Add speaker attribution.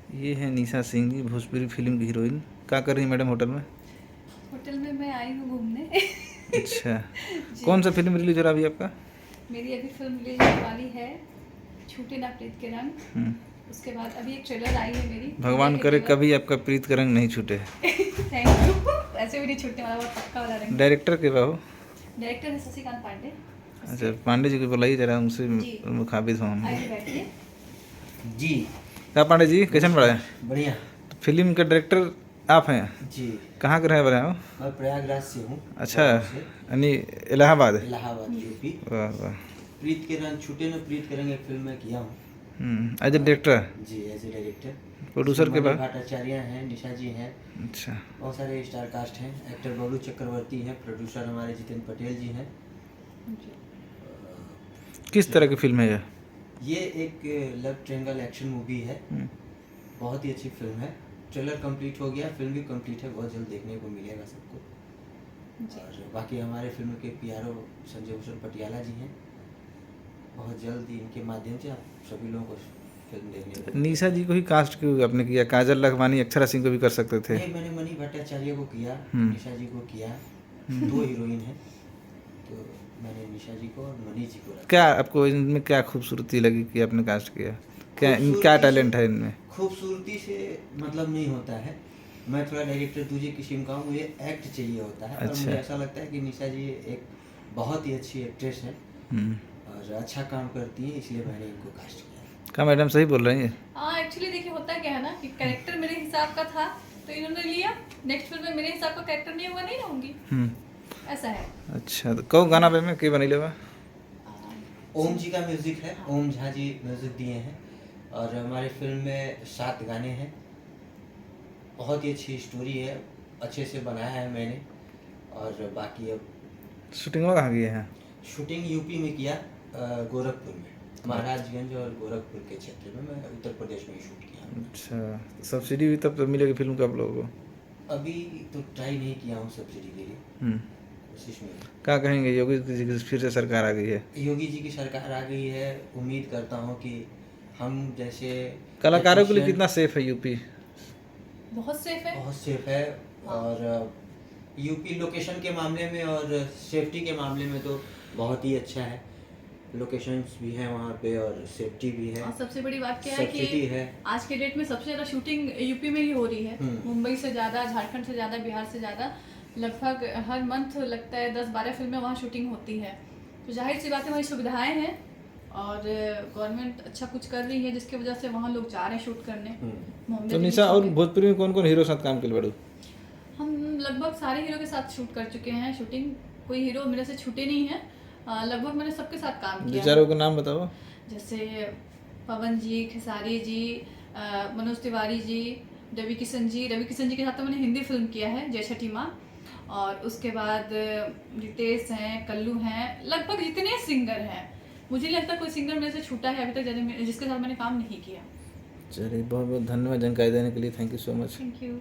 Speaker 1: ये है निशा सिंह जी, भोजपुरी फिल्म की हीरोइन। क्या कर रही है मैडम होटल में?
Speaker 2: होटल में मैं आई हूँ घूमने।
Speaker 1: अच्छा,
Speaker 2: जी।
Speaker 1: कौन सा फिल्म रिलीज हो रहा है अभी आपका?
Speaker 2: मेरी अभी फिल्म रिलीज होने वाली है, छूटे ना प्रीत के रंग।
Speaker 1: हम्म,
Speaker 2: उसके बाद अभी एक ट्रेलर आई है मेरी, इंडिया
Speaker 1: भगवान
Speaker 2: के
Speaker 1: करे
Speaker 2: ट्रेलर।
Speaker 1: कभी आपका प्रीत का रंग नहीं छूटे।
Speaker 2: Thank you. ऐसे भी नहीं छूटने वाला, बहुत पक्का वाला रंग है।
Speaker 1: डायरेक्टर के बाबू?
Speaker 2: डायरेक्टर है शशिकांत पांडे।
Speaker 1: अच्छा, पांडे जी को बुलाइए जरा, उनसे
Speaker 2: जी,
Speaker 1: मुखाबिज हों हम।
Speaker 2: आइए बैठिए।
Speaker 3: जी।
Speaker 1: क्या पांडे जी, कैसन पड़ा है?
Speaker 3: बढ़िया।
Speaker 1: तो फिल्म के डायरेक्टर आप हैं?
Speaker 3: जी।
Speaker 1: कहाँ के रहे बड़े हो?
Speaker 3: मैं प्रयागराज से हूँ।
Speaker 1: अच्छा,
Speaker 3: गाँव से,
Speaker 1: यानी इलाहाबाद?
Speaker 3: इलाहाबाद यूपी।
Speaker 1: वाह वाह।
Speaker 3: प्रीत के रंग छूटे न प्रीत के रंग एक फिल्म में किया हूँ।
Speaker 1: As a director?
Speaker 3: जी, एज ए डायरेक्टर।
Speaker 1: प्रोड्यूसर के
Speaker 3: मणि
Speaker 1: बाद?
Speaker 3: भट्टाचार्य हैं, निशा जी हैं,
Speaker 1: अच्छा,
Speaker 3: बहुत सारे स्टार कास्ट हैं। एक्टर बबलू चक्रवर्ती हैं, प्रोड्यूसर हमारे जितेंद्र पटेल जी हैं।
Speaker 2: जी।
Speaker 1: किस तरह की फिल्म है ये?
Speaker 3: ये एक लव ट्रायंगल एक्शन मूवी है। बहुत ही अच्छी फिल्म है। ट्रेलर कंप्लीट हो गया, फिल्म भी कंप्लीट है, बहुत जल्द देखने को मिलेगा सबको।
Speaker 2: जी।
Speaker 3: और बाकी हमारे फिल्म के पीआरओ संजय भूषण पटियाला जी हैं। बहुत जल्द ही इनके माध्यम से आप सभी लोगों को फिल्म देखने को
Speaker 1: निशा जी को ही कास्ट क्यों आपने किया? काजल लखमानी, अक्षरा सिंह को भी कर सकते थे।
Speaker 3: नहीं, मैंने मणि भट्टाचार्य को किया, निशा जी को किया। दो हीरोइन हैं, तो मैंने निशा जी को और मणि जी को रखा।
Speaker 1: क्या आपको इनमें क्या खूबसूरती लगी कि आपने कास्ट किया? क्या क्या
Speaker 3: खूबसूरती
Speaker 1: टैलेंट
Speaker 3: से-
Speaker 1: है इनमें?
Speaker 3: खूबसूरती से मतलब नहीं होता है। मैं थोड़ा डायरेक्टर दूसरी किस्म का हूँ, मुझे एक्ट चाहिए होता है। और
Speaker 1: अच्छा।
Speaker 3: मुझे ऐसा लगता है कि निशा जी एक बहुत ही अच्छी एक्ट्रेस है
Speaker 1: हम्म,
Speaker 3: और अच्छा काम करती हैं, इसलिए मैंने इनको कास्ट किया।
Speaker 1: क्या मैडम सही बोल रही हैं?
Speaker 2: हाँ, एक्चुअली देखिए होता क्या है ना कि कैरेक्टर मेरे हिसाब का था तो इन्होंने लिया। नेक्स्ट फिल्म में मेरे हिसाब का कैरेक्टर नहीं होगा, नहीं रहूंगी,
Speaker 1: हम्म,
Speaker 2: ऐसा है।
Speaker 1: अच्छा, तो कौन गाना पे में के बनी लेवा?
Speaker 3: ओम जी का म्यूजिक है, ओम झा जी म्यूजिक दिए हैं। और हमारे फिल्म में 7 गाने हैं। बहुत ही अच्छी स्टोरी है, अच्छे से बनाया है मैंने। और बाकी अब
Speaker 1: शूटिंग में कहाँ की है?
Speaker 3: शूटिंग यूपी में किया, गोरखपुर में, महाराजगंज और गोरखपुर के क्षेत्र में। मैं उत्तर प्रदेश में ही शूट किया।
Speaker 1: अच्छा, सब्सिडी भी तब तो मिलेगी फिल्म को आप लोगों को?
Speaker 3: अभी तो ट्राई नहीं किया हूँ सब्सिडी के लिए, कोशिश में।
Speaker 1: क्या कहेंगे, योगी जी की फिर से सरकार आ गई है?
Speaker 3: योगी जी की सरकार आ गई है, उम्मीद करता हूँ कि हम जैसे
Speaker 1: कलाकारों के लिए
Speaker 3: टेक्नीशियन
Speaker 1: कितना सेफ है यूपी?
Speaker 2: बहुत सेफ है।
Speaker 3: बहुत सेफ है। और यूपी लोकेशन के मामले में और सेफ्टी के मामले में तो बहुत ही अच्छा है। लोकेशंस भी हैं वहाँ पे और सेफ्टी भी है।
Speaker 2: और सबसे बड़ी बात क्या है
Speaker 3: सब्सिडी
Speaker 2: कि
Speaker 3: है।
Speaker 2: आज के डेट में सबसे ज़्यादा शूटिंग यूपी में ही हो रही है। मुंबई से ज़्यादा, झारखंड से ज़्यादा, बिहार से ज़्यादा। लगभग हर मंथ लगता है 10-12 फिल्में वहाँ शूटिंग होती है। तो जाहिर सी बात है, वही सुविधाएं हैं और गवर्नमेंट अच्छा कुछ कर रही है, जिसकी वजह से वहाँ लोग जा रहे हैं शूट करने। बॉम्बे
Speaker 1: तो
Speaker 2: रिलीज
Speaker 1: निशा
Speaker 2: हो
Speaker 1: और
Speaker 2: गए।
Speaker 1: भोजपुरी में कौन कौन हीरो साथ काम कर बड़ू?
Speaker 2: हम लगभग सारे हीरो के साथ शूट कर चुके हैं शूटिंग। कोई हीरो मेरे से छूटे नहीं है। लगभग मैंने सबके साथ काम
Speaker 1: दो
Speaker 2: किया
Speaker 1: चारों
Speaker 2: है।
Speaker 1: का नाम बताओ।
Speaker 2: जैसे पवन जी, खेसारी जी, मनोज तिवारी जी, रवि किशन जी। रवि किशन जी के साथ तो मैंने हिंदी फिल्म किया है, जय छठी माँ। और उसके बाद रितेश हैं, कल्लू हैं, लगभग जितने सिंगर हैं। मुझे नहीं लगता कोई सिंगर मेरे से छूटा है अभी तक जिसके साथ मैंने काम नहीं किया।
Speaker 1: चलिए, बहुत बहुत धन्यवाद जानकारी देने के लिए। Thank you so much.
Speaker 2: Thank you.